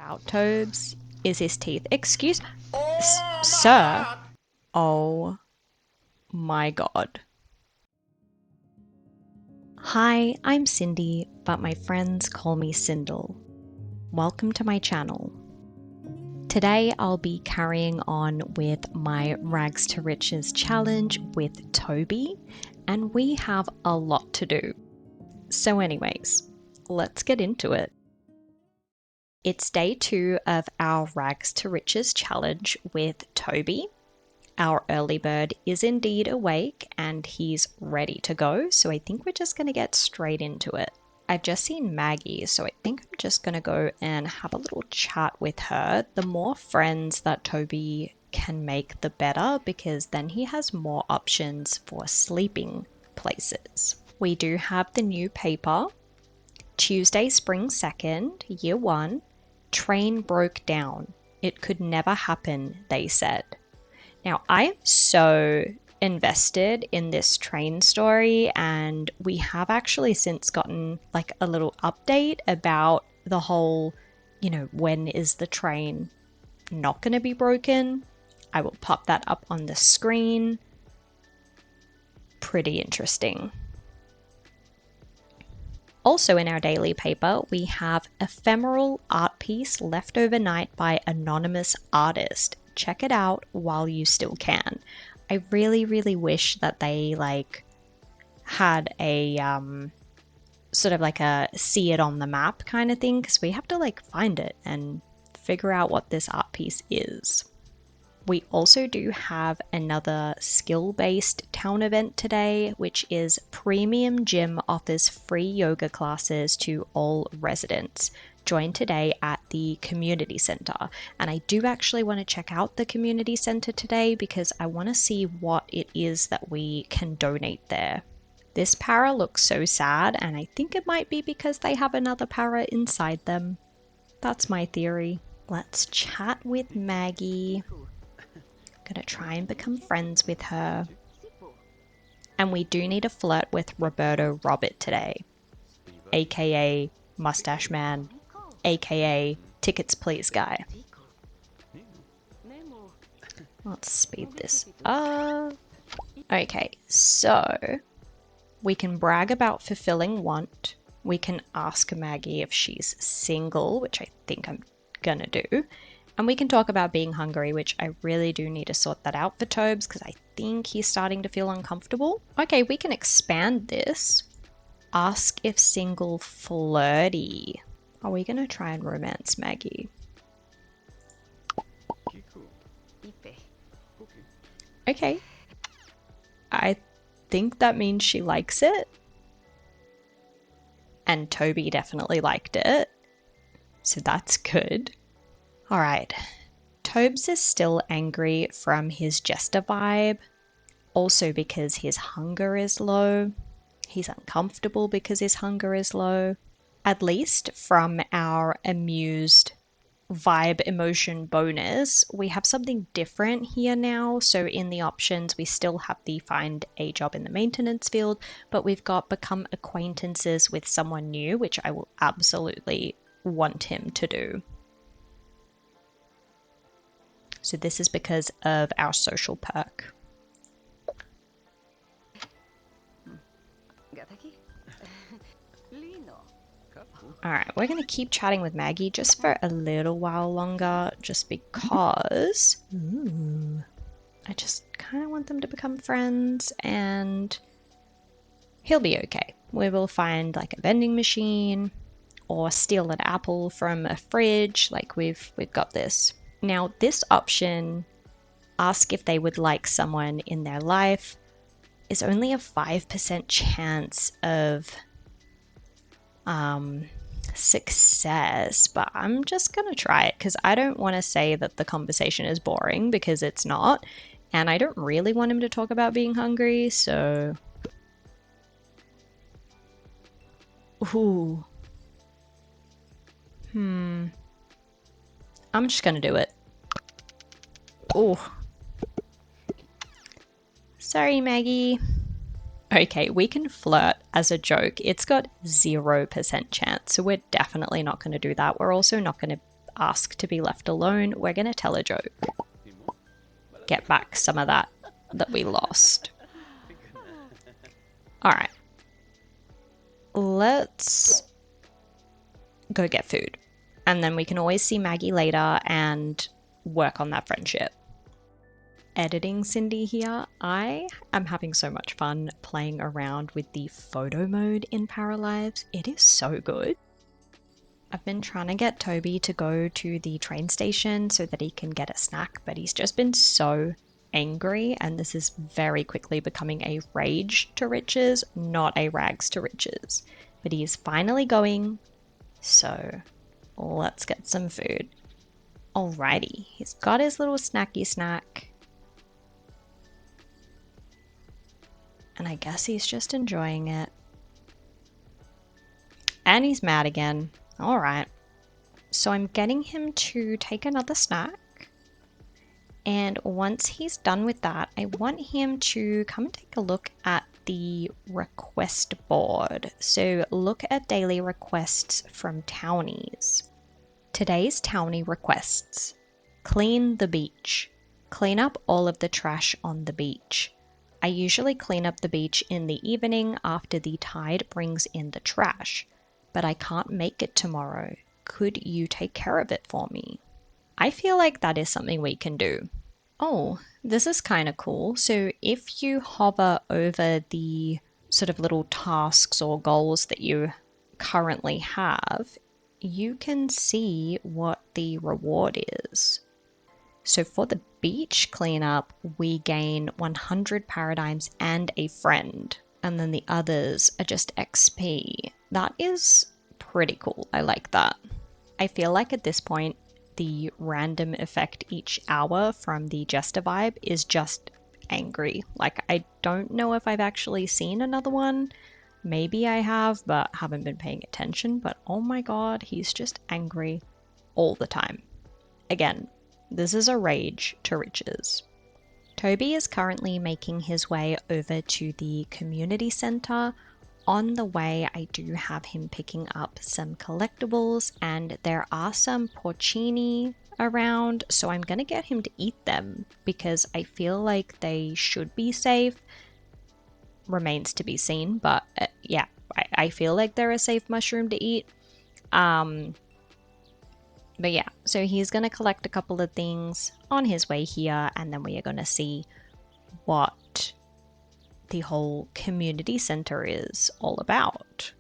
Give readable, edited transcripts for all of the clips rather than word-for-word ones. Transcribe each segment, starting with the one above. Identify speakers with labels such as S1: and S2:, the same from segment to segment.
S1: about Tobes is his teeth. Excuse, sir.
S2: God.
S1: Oh my god. Hi, I'm Cindy, but my friends call me Sindel. Welcome to my channel. Today I'll be carrying on with my Rags to Riches challenge with Toby, and we have a lot to do. So anyways, let's get into it. It's day 2 of our Rags to Riches challenge with Toby. Our early bird is indeed awake and he's ready to go, so I think we're just going to get straight into it. I've just seen Maggie, so I think I'm just going to go and have a little chat with her. The more friends that Toby can make, the better, because then he has more options for sleeping places. We do have the new paper. Tuesday, Spring 2nd, Year 1. Train broke down. It could never happen, they said. Now, I am so invested in this train story, and we have actually since gotten like a little update about the whole, when is the train not going to be broken? I will pop that up on the screen. Pretty interesting. Also in our daily paper, we have ephemeral art piece left overnight by anonymous artist. Check it out while you still can. I really, really wish that they had a sort of like a see it on the map kind of thing, because we have to find it and figure out what this art piece is. We also do have another skill-based town event today, which is Premium Gym offers free yoga classes to all residents. Join today at the community center. And I do actually want to check out the community center today because I want to see what it is that we can donate there. This para looks so sad, and I think it might be because they have another para inside them. That's my theory. Let's chat with Maggie. Gonna try and become friends with her. And we do need to flirt with Roberto Robert today, aka Mustache Man, aka Tickets Please Guy. Let's speed this up. Okay, so we can brag about fulfilling want. We can ask Maggie if she's single, which I think I'm gonna do. And we can talk about being hungry, which I really do need to sort that out for Tobes because I think he's starting to feel uncomfortable. Okay, we can expand this. Ask if single flirty. Are we going to try and romance Maggie? Okay. I think that means she likes it. And Toby definitely liked it. So that's good. Alright, Tobes is still angry from his jester vibe, also because his hunger is low. He's uncomfortable because his hunger is low. At least from our amused vibe emotion bonus, we have something different here now. So in the options, we still have the find a job in the maintenance field, but we've got become acquaintances with someone new, which I will absolutely want him to do. So this is because of our social perk. Alright, we're going to keep chatting with Maggie just for a little while longer, just because I just kind of want them to become friends, and he'll be okay. We will find like a vending machine or steal an apple from a fridge. Like we've got this. Now, this option, ask if they would like someone in their life, is only a 5% chance of success, but I'm just gonna try it because I don't want to say that the conversation is boring because it's not, and I don't really want him to talk about being hungry, so... Ooh. I'm just gonna do it. Oh. Sorry, Maggie. Okay, we can flirt as a joke. It's got 0% chance, so we're definitely not going to do that. We're also not going to ask to be left alone, we're going to tell a joke. Get back some of that we lost. Alright. Let's go get food. And then we can always see Maggie later and work on that friendship. Editing Cindy here, I am having so much fun playing around with the photo mode in Paralives. It is so good. I've been trying to get Toby to go to the train station so that he can get a snack, but he's just been so angry, and this is very quickly becoming a rage to riches, not a rags to riches. But he's finally going, so let's get some food. Alrighty, he's got his little snacky snack. And I guess he's just enjoying it. And he's mad again. Alright. So I'm getting him to take another snack. And once he's done with that, I want him to come and take a look at the request board. So look at daily requests from townies. Today's townie requests. Clean the beach. Clean up all of the trash on the beach. I usually clean up the beach in the evening after the tide brings in the trash, but I can't make it tomorrow. Could you take care of it for me? I feel like that is something we can do. Oh, this is kind of cool. So if you hover over the sort of little tasks or goals that you currently have, you can see what the reward is. So for the beach cleanup, we gain 100 paradigms and a friend. And then the others are just XP. That is pretty cool. I like that. I feel like at this point, the random effect each hour from the Jester vibe is just angry. Like, I don't know if I've actually seen another one. Maybe I have, but haven't been paying attention. But oh my god, he's just angry all the time. Again, this is a rage to riches. Toby is currently making his way over to the community center. On the way, I do have him picking up some collectibles, and there are some porcini around, so I'm going to get him to eat them because I feel like they should be safe. Remains to be seen, but yeah, I feel like they're a safe mushroom to eat. But yeah, so he's going to collect a couple of things on his way here, and then we are going to see what the whole community center is all about.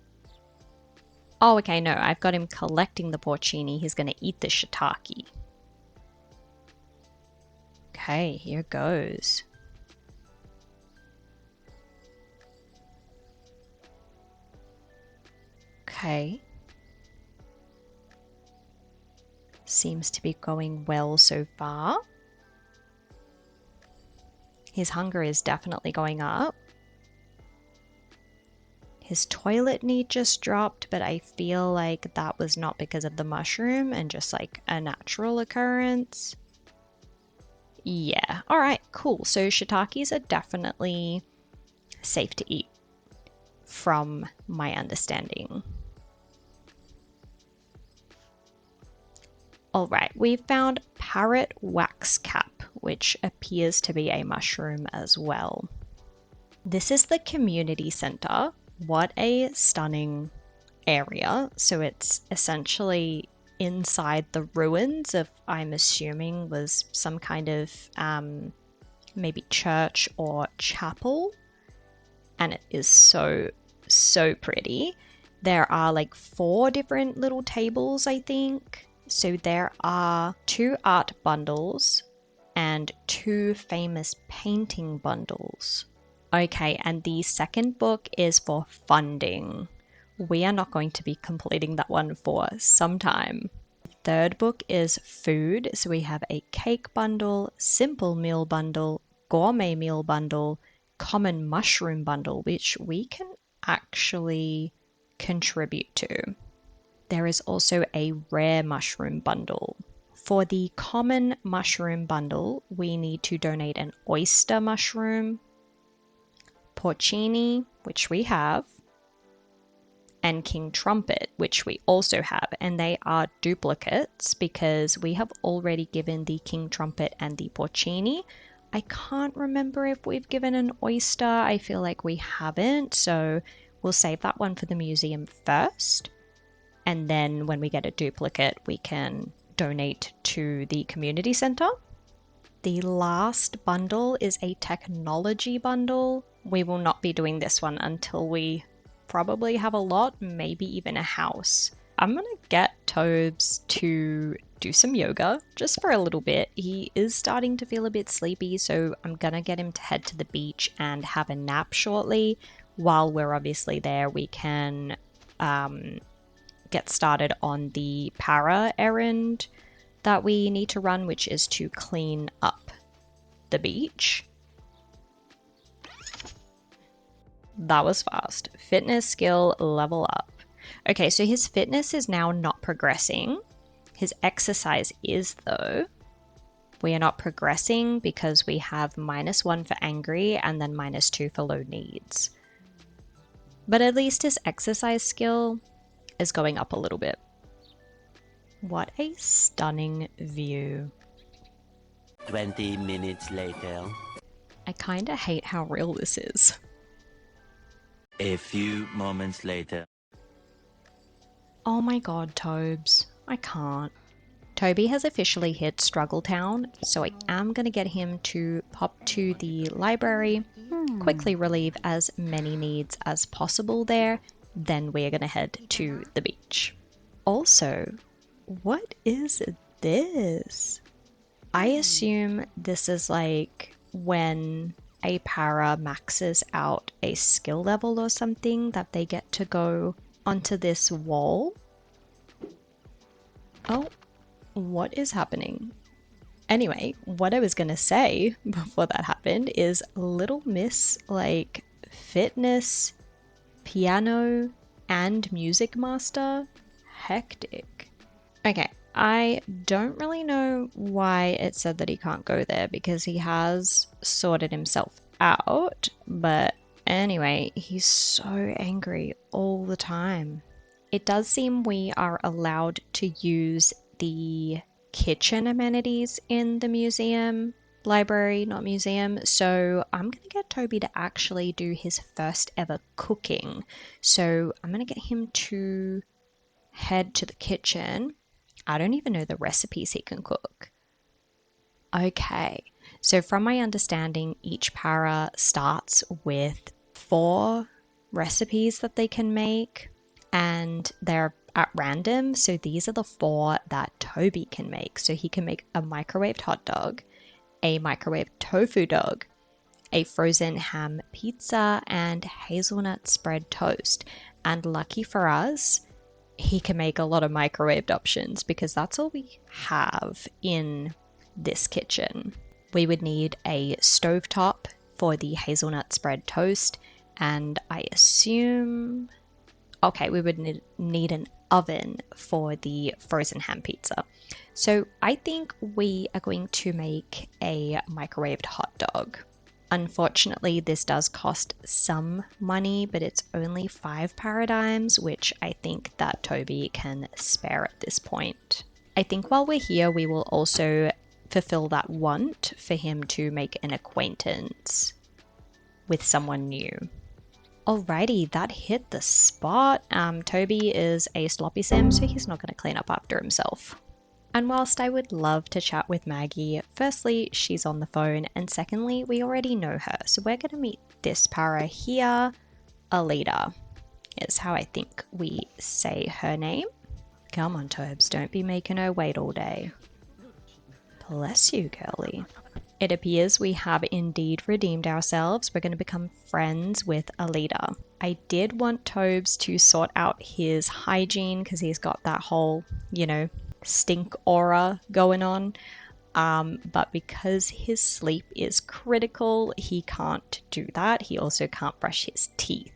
S1: Oh, okay, no, I've got him collecting the porcini. He's going to eat the shiitake. Okay, here goes. Okay. Seems to be going well so far. His hunger is definitely going up. His toilet need just dropped, but I feel like that was not because of the mushroom and just like a natural occurrence. Yeah, alright, cool. So shiitakes are definitely safe to eat from my understanding. Alright, we've found parrot wax cap, which appears to be a mushroom as well. This is the community center. What a stunning area. So it's essentially inside the ruins of, I'm assuming, was some kind of maybe church or chapel. And it is so, so pretty. There are like 4 different little tables, I think. So there are 2 art bundles and 2 famous painting bundles. Okay, and the second book is for funding. We are not going to be completing that one for some time. The third book is food. So we have a cake bundle, simple meal bundle, gourmet meal bundle, common mushroom bundle, which we can actually contribute to. There is also a rare mushroom bundle. For the common mushroom bundle, we need to donate an oyster mushroom, porcini, which we have, and King Trumpet, which we also have, and they are duplicates because we have already given the King Trumpet and the Porcini. I can't remember if we've given an oyster. I feel like we haven't, so we'll save that one for the museum first. And then when we get a duplicate, we can donate to the community center. The last bundle is a technology bundle. We will not be doing this one until we probably have a lot, maybe even a house. I'm gonna get Tobes to do some yoga just for a little bit. He is starting to feel a bit sleepy, so I'm gonna get him to head to the beach and have a nap shortly. While we're obviously there, we can get started on the para errand that we need to run, which is to clean up the beach. That was fast. Fitness skill level up. Okay, so his fitness is now not progressing. His exercise is, though. We are not progressing because we have -1 for angry and then -2 for low needs. But at least his exercise skill is going up a little bit. What a stunning view.
S2: 20 minutes later.
S1: I kinda hate how real this is.
S2: A few moments later.
S1: Oh my god, Tobes. I can't. Toby has officially hit Struggle Town, so I am going to get him to pop to the library, quickly relieve as many needs as possible there, then we're going to head to the beach. Also, what is this? I assume this is like when a para maxes out a skill level or something that they get to go onto this wall. Oh, what is happening? Anyway, what I was gonna say before that happened is Little Miss, like, fitness, piano, and music master? Hectic. Okay, I don't really know why it said that he can't go there because he has sorted himself out, but anyway, he's so angry all the time. It does seem we are allowed to use the kitchen amenities in the museum, library, not museum, so I'm going to get Toby to actually do his first ever cooking. So I'm going to get him to head to the kitchen. I don't even know the recipes he can cook. Okay, so from my understanding, each para starts with 4 recipes that they can make, and they're at random. So these are the 4 that Toby can make. So he can make a microwaved hot dog, a microwaved tofu dog, a frozen ham pizza, and hazelnut spread toast. And lucky for us, he can make a lot of microwaved options because that's all we have in this kitchen. We would need a stovetop for the hazelnut spread toast, and I assume, okay, we would need an oven for the frozen ham pizza. So I think we are going to make a microwaved hot dog. Unfortunately, this does cost some money, but it's only 5 paradigms, which I think that Toby can spare at this point. I think while we're here, we will also fulfill that want for him to make an acquaintance with someone new. Alrighty, that hit the spot. Toby is a sloppy sim, so he's not going to clean up after himself. And whilst I would love to chat with Maggie, firstly, she's on the phone, and secondly, we already know her. So we're going to meet this para here, Alita, is how I think we say her name. Come on, Tobes, don't be making her wait all day. Bless you, girlie. It appears we have indeed redeemed ourselves. We're going to become friends with Alita. I did want Tobes to sort out his hygiene because he's got that whole, stink aura going on. But because his sleep is critical, he can't do that. He also can't brush his teeth.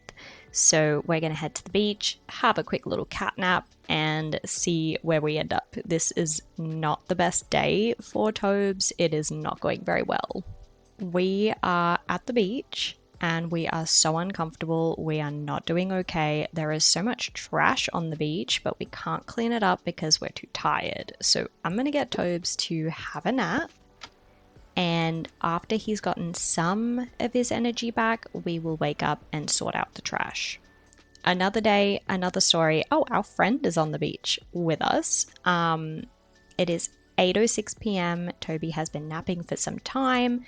S1: So we're going to head to the beach, have a quick little cat nap, and see where we end up. This is not the best day for Tobes. It is not going very well. We are at the beach. and we are so uncomfortable. We are not doing okay. There is so much trash on the beach, but we can't clean it up because we're too tired. So I'm gonna get Tobes to have a nap, and after he's gotten some of his energy back, we will wake up and sort out the trash. Another day, another story. Oh, our friend is on the beach with us. It is 8:06 p.m. Toby has been napping for some time.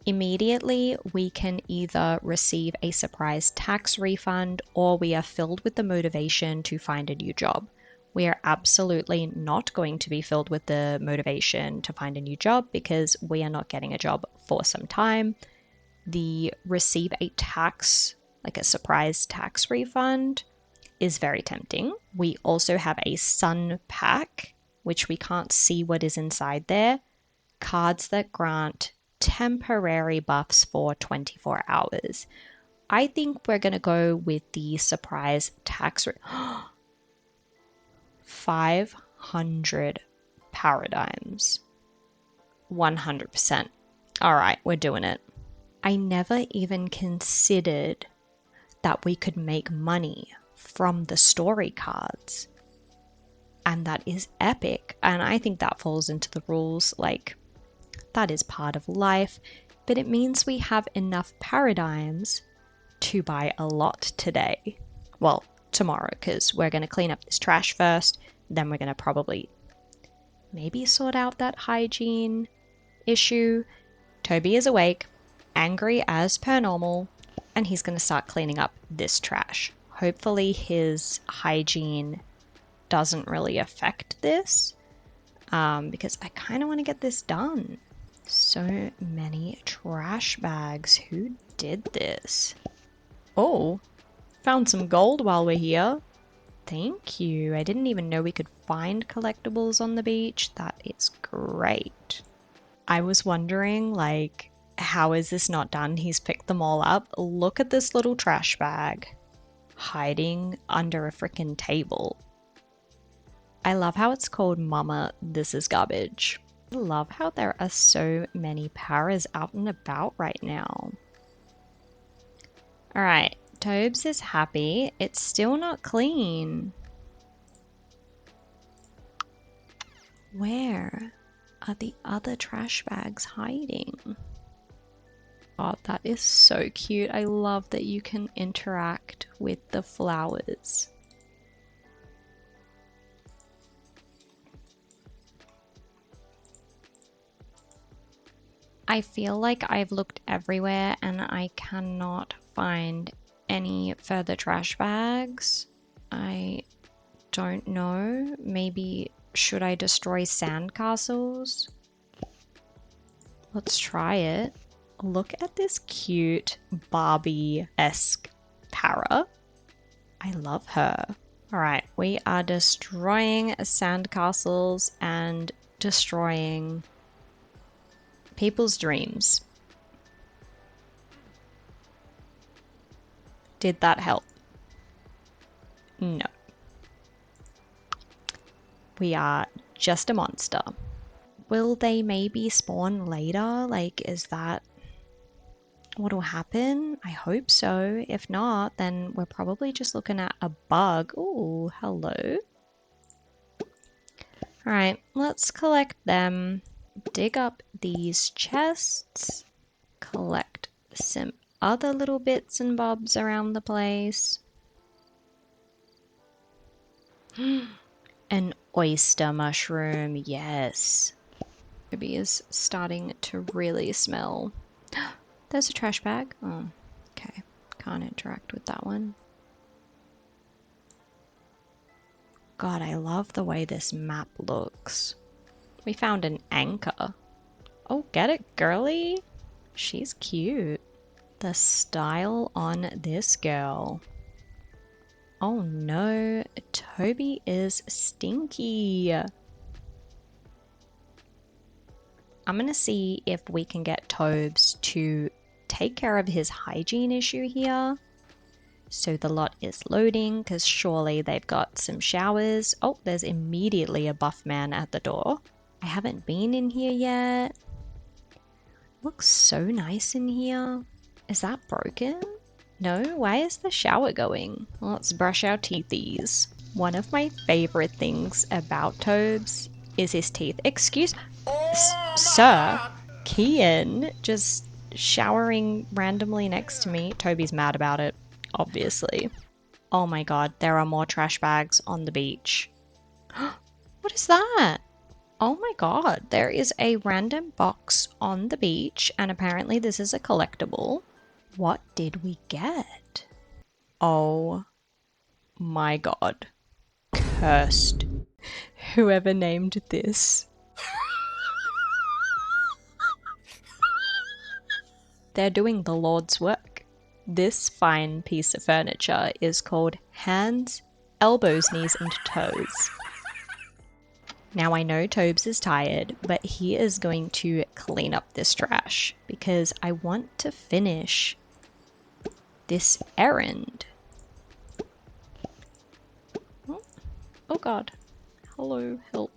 S1: Immediately, we can either receive a surprise tax refund or we are filled with the motivation to find a new job. We are absolutely not going to be filled with the motivation to find a new job because we are not getting a job for some time. The receive a tax, like a surprise tax refund, is very tempting. We also have a sun pack, which we can't see what is inside there. Cards that grant temporary buffs for 24 hours. I think we're going to go with the surprise tax. 500 paradigms. 100%. All right, we're doing it. I never even considered that we could make money from the story cards. And that is epic. And I think that falls into the rules. Like, that is part of life. But it means we have enough paradigms to buy a lot today. Well, tomorrow, because we're going to clean up this trash first. Then we're going to probably maybe sort out that hygiene issue. Toby is awake, angry as per normal, and he's going to start cleaning up this trash. Hopefully his hygiene doesn't really affect this, because I kind of want to get this done. So many trash bags. Who did this? Oh, found some gold while we're here. Thank you. I didn't even know we could find collectibles on the beach. That is great. I was wondering, like, how is this not done? He's picked them all up. Look at this little trash bag hiding under a freaking table. I love how it's called Mama, This is Garbage. I love how there are so many paras out and about right now. Alright, Tobes is happy. It's still not clean. Where are the other trash bags hiding? Oh, that is so cute. I love that you can interact with the flowers. I feel like I've looked everywhere and I cannot find any further trash bags. I don't know. Maybe should I destroy sandcastles? Let's try it. Look at this cute Barbie-esque para. I love her. Alright, we are destroying sandcastles and destroying people's dreams. Did that help? No. We are just a monster. Will they maybe spawn later? Like, is that what'll happen? I hope so. If not, then we're probably just looking at a bug. Ooh, hello. Alright, let's collect them. Dig up these chests. Collect some other little bits and bobs around the place. An oyster mushroom, yes. Maybe is starting to really smell. There's a trash bag. Oh, okay. Can't interact with that one. God, I love the way this map looks. We found an anchor. Oh, get it, girly? She's cute. The style on this girl. Oh no, Toby is stinky. I'm gonna see if we can get Tobes to take care of his hygiene issue here. So the lot is loading because surely they've got some showers. Oh, there's immediately a buff man at the door. I haven't been in here yet. Looks so nice in here. Is that broken? No? Why is the shower going? Let's brush our teethies. One of my favorite things about Tobe's is his teeth. Excuse... Sir? Kian just showering randomly next to me. Toby's mad about it, obviously. Oh my god, there are more trash bags on the beach. What is that? Oh my god, there is a random box on the beach, and apparently this is a collectible. What did we get? Oh my god. Cursed. Whoever named this. They're doing the Lord's work. This fine piece of furniture is called hands, elbows, knees, and toes. Now I know Tobes is tired, but he is going to clean up this trash because I want to finish this errand. Oh god. Hello, help.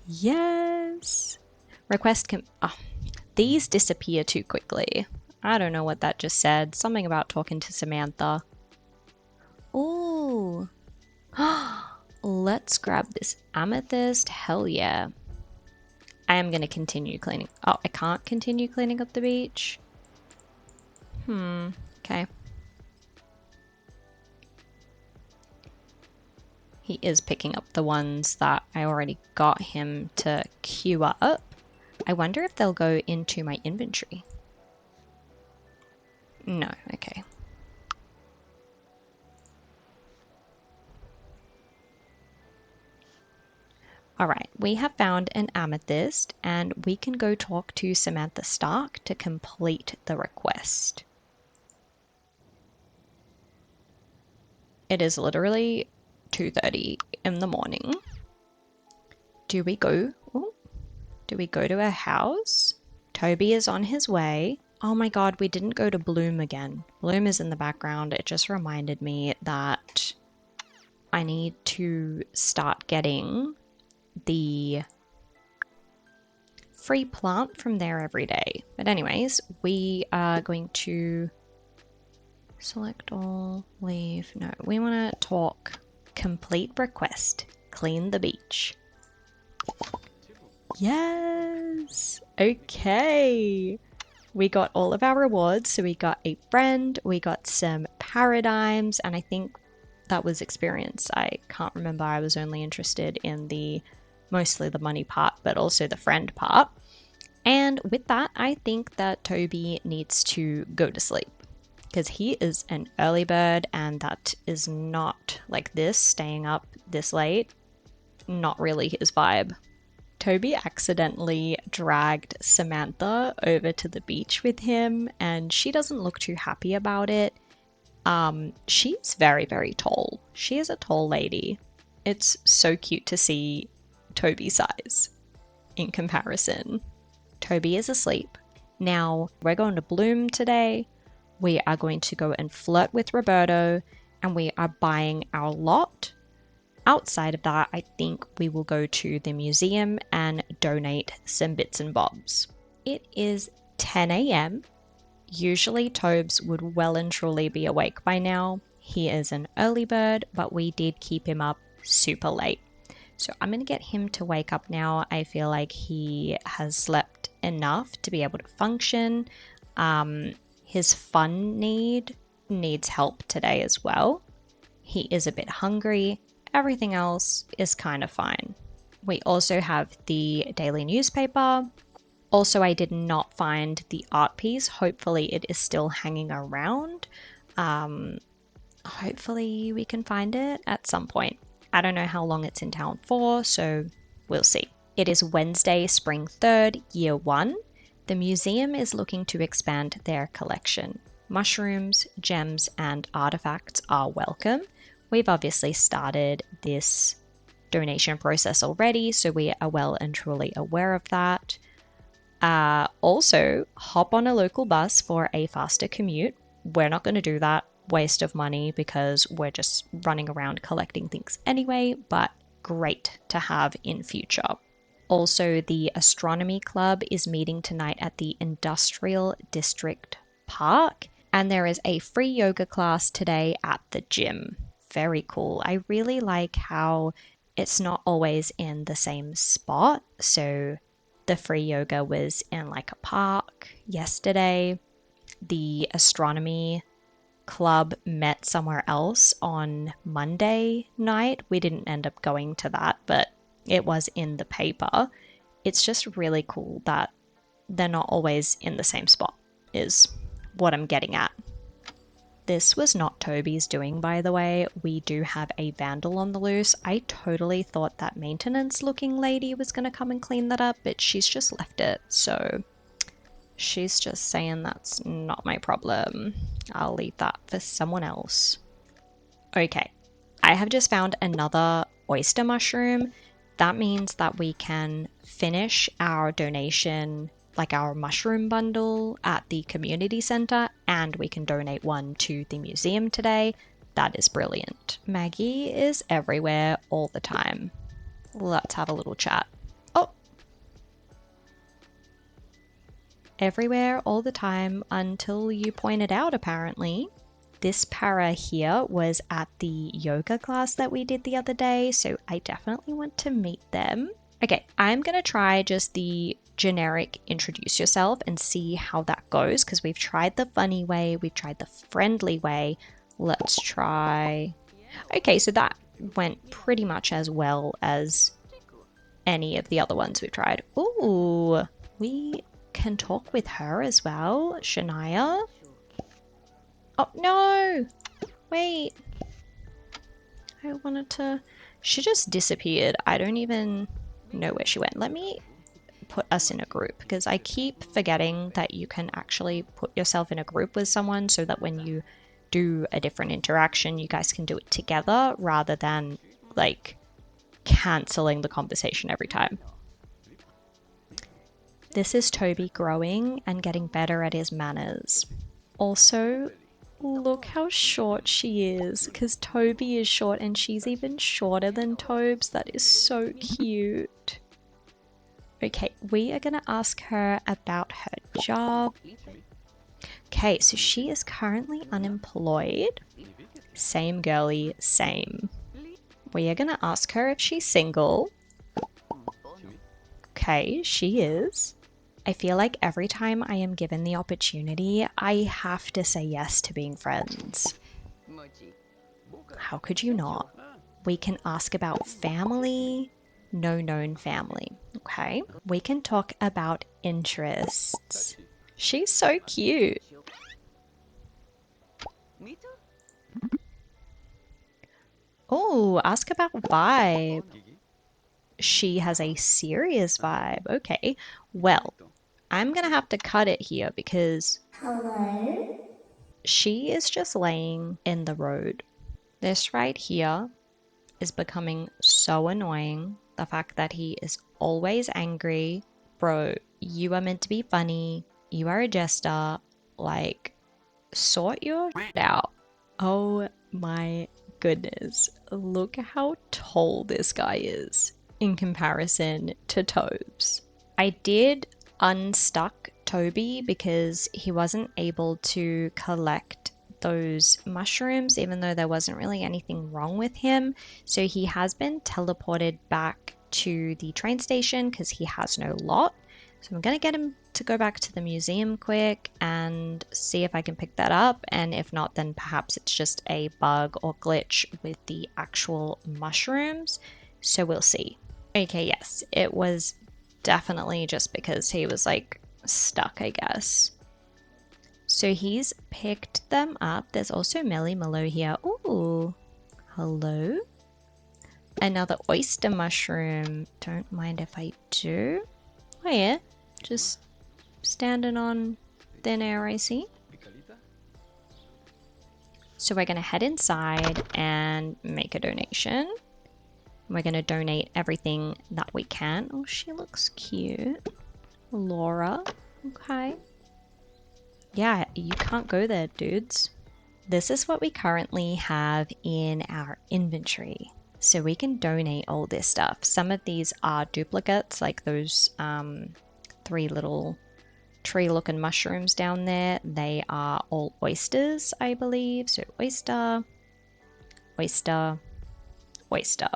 S1: Yes! Request these disappear too quickly. I don't know what that just said. Something about talking to Samantha. Ooh. Let's grab this amethyst. Hell yeah. I am going to continue cleaning. Oh, I can't continue cleaning up the beach? Okay. He is picking up the ones that I already got him to queue up. I wonder if they'll go into my inventory. No, okay. Alright, we have found an amethyst and we can go talk to Samantha Stark to complete the request. It is literally 2:30 in the morning. Do we go? Ooh, do we go to her house? Toby is on his way. Oh my god, we didn't go to Bloom again. Bloom is in the background. It just reminded me that I need to start getting the free plant from there every day. But anyways, we are going to select all, leave. No, we want to talk. Complete request. Clean the beach. Yes! Okay! We got all of our rewards. So we got a friend, we got some paradigms, and I think that was experience. I can't remember. I was only interested in mostly the money part, but also the friend part. And with that, I think that Toby needs to go to sleep because he is an early bird, and that is not like this, staying up this late, not really his vibe. Toby accidentally dragged Samantha over to the beach with him, and she doesn't look too happy about it. She's very, very tall. She is a tall lady. It's so cute to see Toby's size in comparison. Toby is asleep. Now, we're going to Bloom today. We are going to go and flirt with Roberto, and we are buying our lot. Outside of that, I think we will go to the museum and donate some bits and bobs. It is 10 a.m. Usually Tobes would well and truly be awake by now. He is an early bird, but we did keep him up super late. So I'm going to get him to wake up now. I feel like he has slept enough to be able to function. His fun needs help today as well. He is a bit hungry. Everything else is kind of fine. We also have the daily newspaper. Also, I did not find the art piece. Hopefully it is still hanging around. Hopefully we can find it at some point. I don't know how long it's in town for, so we'll see. It is Wednesday, spring 3rd, year 1. The museum is looking to expand their collection. Mushrooms, gems, and artifacts are welcome. We've obviously started this donation process already, so we are well and truly aware of that. Also, hop on a local bus for a faster commute. We're not going to do that. Waste of money because we're just running around collecting things anyway, but great to have in future. Also, the astronomy club is meeting tonight at the Industrial District Park, and there is a free yoga class today at the gym. Very cool. I really like how it's not always in the same spot. So the free yoga was in like a park yesterday. The astronomy club met somewhere else on Monday night. We didn't end up going to that, but it was in the paper. It's just really cool that they're not always in the same spot, is what I'm getting at. This was not Toby's doing, by the way. We do have a vandal on the loose. I totally thought that maintenance looking lady was going to come and clean that up, but she's just left it. So she's just saying that's not my problem. I'll leave that for someone else. Okay, I have just found another oyster mushroom. That means that we can finish our donation, like our mushroom bundle at the community center, and we can donate one to the museum today. That is brilliant. Maggie is everywhere all the time. Let's have a little chat. Oh! Everywhere all the time until you point it out, apparently. This para here was at the yoga class that we did the other day, so I definitely want to meet them. Okay, I'm going to try just the generic introduce yourself and see how that goes, because we've tried the funny way, we've tried the friendly way. Let's try... Okay, so that went pretty much as well as any of the other ones we've tried. Ooh, we can talk with her as well, Shania. Oh, no! Wait. I wanted to... She just disappeared. I don't even know where she went. Let me put us in a group, because I keep forgetting that you can actually put yourself in a group with someone so that when you do a different interaction, you guys can do it together rather than, like, cancelling the conversation every time. This is Toby growing and getting better at his manners. Also, look how short she is, because Toby is short and she's even shorter than Tobes. That is so cute. Okay, we are going to ask her about her job. Okay, so she is currently unemployed. Same girly, same. We are going to ask her if she's single. Okay, she is. I feel like every time I am given the opportunity, I have to say yes to being friends. How could you not? We can ask about family, no known family. Okay, we can talk about interests. She's so cute. Oh, ask about vibe. She has a serious vibe. Okay, well, I'm gonna have to cut it here because
S3: Hello?
S1: she is just laying in the road. This right here is becoming so annoying. The fact that he is always angry. Bro, you are meant to be funny. You are a jester. Like, sort your shit out. Oh my goodness. Look how tall this guy is in comparison to Tobes. I did unstuck Toby because he wasn't able to collect those mushrooms, even though there wasn't really anything wrong with him. So he has been teleported back to the train station because he has no lot. So I'm going to get him to go back to the museum quick and see if I can pick that up. And if not, then perhaps it's just a bug or glitch with the actual mushrooms. So we'll see. Okay, yes, it was definitely just because he was like stuck, I guess. So he's picked them up. There's also Melino here. Ooh, hello. Another oyster mushroom. Don't mind if I do. Oh yeah, just standing on thin air, I see. So we're gonna head inside and make a donation. We're gonna donate everything that we can. Oh, she looks cute. Laura, okay. Yeah, you can't go there, dudes. This is what we currently have in our inventory. So we can donate all this stuff. Some of these are duplicates, like those 3 little tree-looking mushrooms down there. They are all oysters, I believe. So oyster, oyster, oyster.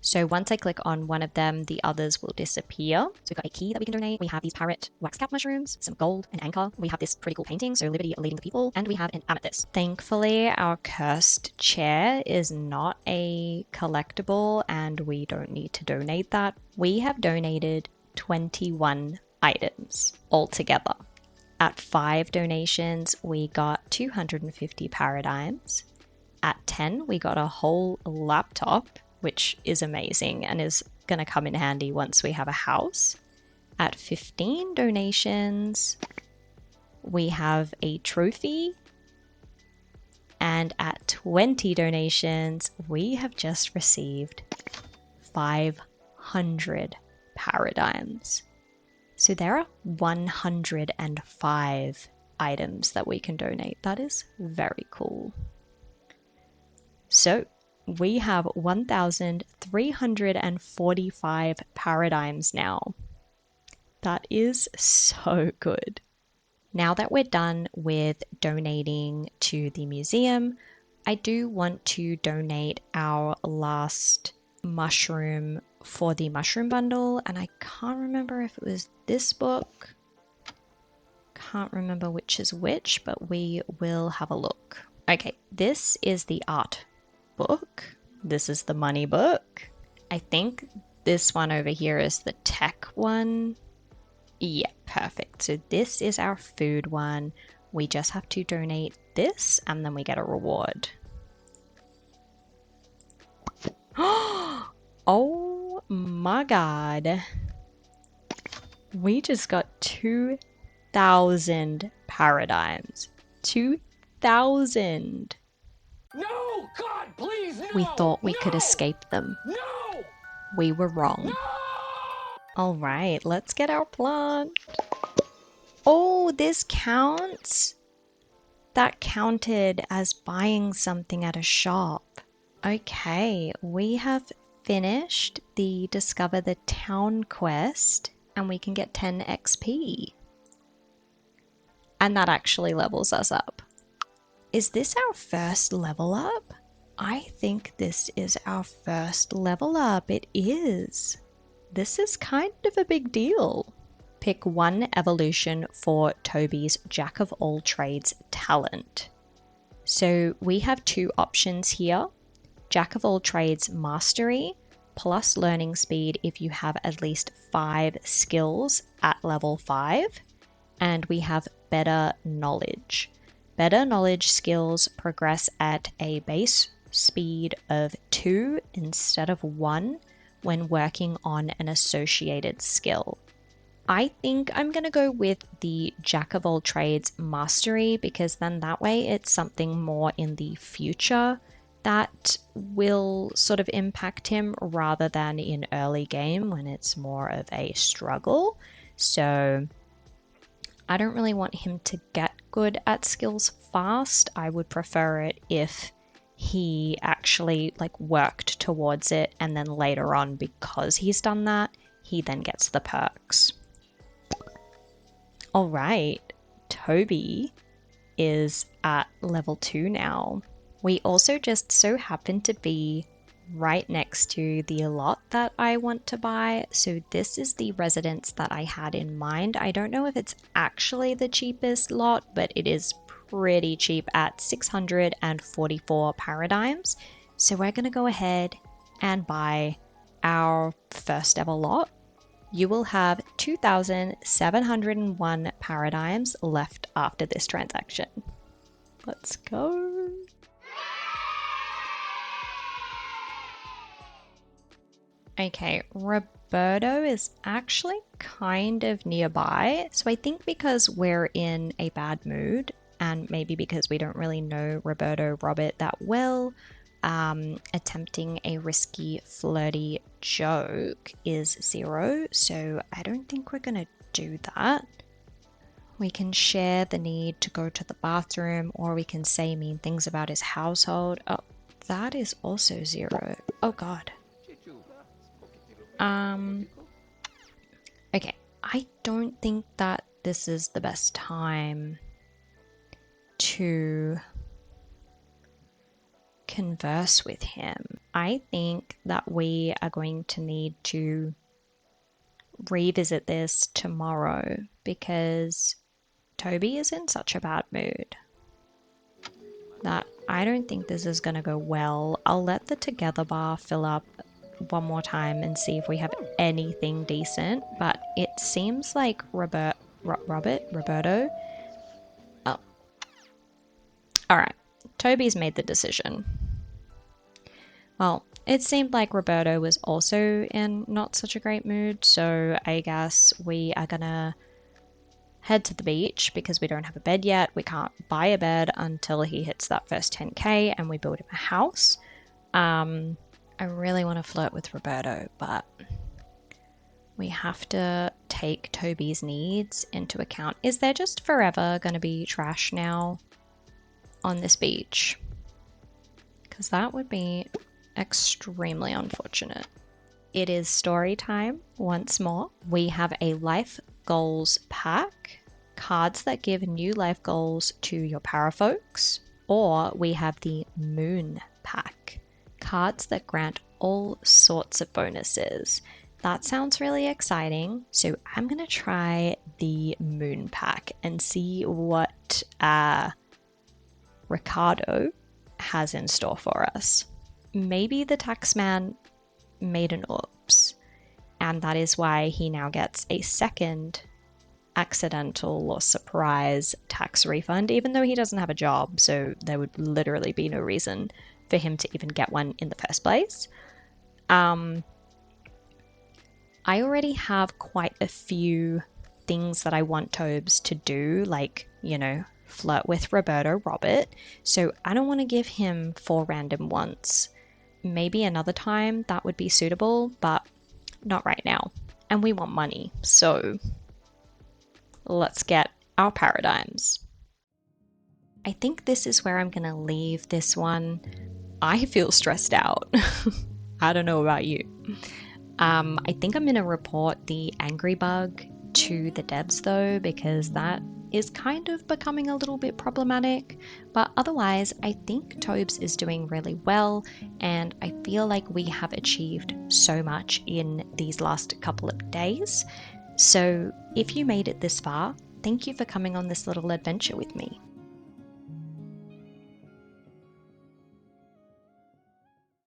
S1: So once I click on one of them, the others will disappear. So we've got a key that we can donate. We have these parrot wax cap mushrooms, some gold, an anchor. We have this pretty cool painting, so Liberty leading the people, and we have an amethyst. Thankfully, our cursed chair is not a collectible, and we don't need to donate that. We have donated 21 items altogether. At 5 donations, we got 250 paradigms. At 10, we got a whole laptop, which is amazing and is going to come in handy once we have a house. At 15 donations, we have a trophy. And at 20 donations, we have just received 500 paradigms. So there are 105 items that we can donate. That is very cool. So we have 1,345 paradigms now. That is so good. Now that we're done with donating to the museum, I do want to donate our last mushroom for the mushroom bundle, and I can't remember if it was this book. Can't remember which is which, but we will have a look. Okay, this is the art book. This is the money book. I think this one over here is the tech one. Yeah, perfect. So this is our food one. We just have to donate this and then we get a reward. Oh my god. We just got 2,000 paradigms. 2,000.
S3: No! God, please, no!
S1: We thought we could escape them.
S3: No!
S1: We were wrong.
S3: No!
S1: All right, let's get our plant. Oh, this counts? That counted as buying something at a shop. Okay, we have finished the Discover the Town quest and we can get 10 XP. And that actually levels us up. Is this our first level up? I think this is our first level up. It is. This is kind of a big deal. Pick one evolution for Toby's Jack of all trades talent. So we have 2 options here. Jack of all trades mastery plus learning speed if you have at least 5 skills at level 5. And we have better knowledge. Better knowledge skills progress at a base speed of 2 instead of 1 when working on an associated skill. I think I'm going to go with the Jack of all trades mastery because then that way it's something more in the future that will sort of impact him rather than in early game when it's more of a struggle. So I don't really want him to get good at skills fast. I would prefer it if he actually like worked towards it and then later on, because he's done that, he then gets the perks. All right, Toby is at level 2 now. We also just so happen to be right next to the lot that I want to buy. So this is the residence that I had in mind. I don't know if it's actually the cheapest lot, but it is pretty cheap at 644 paradigms. So we're going to go ahead and buy our first ever lot. You will have 2,701 paradigms left after this transaction. Let's go. Okay, Roberto is actually kind of nearby. So I think because we're in a bad mood, and maybe because we don't really know Roberto Robert that well, attempting a risky, flirty joke is 0. So I don't think we're going to do that. We can share the need to go to the bathroom, or we can say mean things about his household. Oh, that is also 0. Oh god. Okay, I don't think that this is the best time to converse with him. I think that we are going to need to revisit this tomorrow because Toby is in such a bad mood that I don't think this is going to go well. I'll let the together bar fill up one more time and see if we have anything decent, but it seems like Roberto. Oh, all right. Toby's made the decision. Well, it seemed like Roberto was also in not such a great mood, so I guess we are gonna head to the beach because we don't have a bed yet. We can't buy a bed until he hits that first 10k and we build him a house. I really want to flirt with Roberto, but we have to take Toby's needs into account. Is there just forever going to be trash now on this beach? Because that would be extremely unfortunate. It is story time once more. We have a life goals pack, cards that give new life goals to your para folks, or we have the moon pack, cards that grant all sorts of bonuses. That sounds really exciting, so I'm gonna try the moon pack and see what Ricardo has in store for us. Maybe the taxman made an oops, and that is why he now gets a second accidental or surprise tax refund, even though he doesn't have a job, so there would literally be no reason for him to even get one in the first place. I already have quite a few things that I want Tobes to do, like, you know, flirt with Roberto Robert, so I don't want to give him 4 random ones. Maybe another time that would be suitable, but not right now. And we want money, so let's get our paradigms. I think this is where I'm going to leave this one. I feel stressed out. I don't know about you. I think I'm going to report the angry bug to the devs though, because that is kind of becoming a little bit problematic. But otherwise, I think Tobes is doing really well, and I feel like we have achieved so much in these last couple of days. So if you made it this far, thank you for coming on this little adventure with me.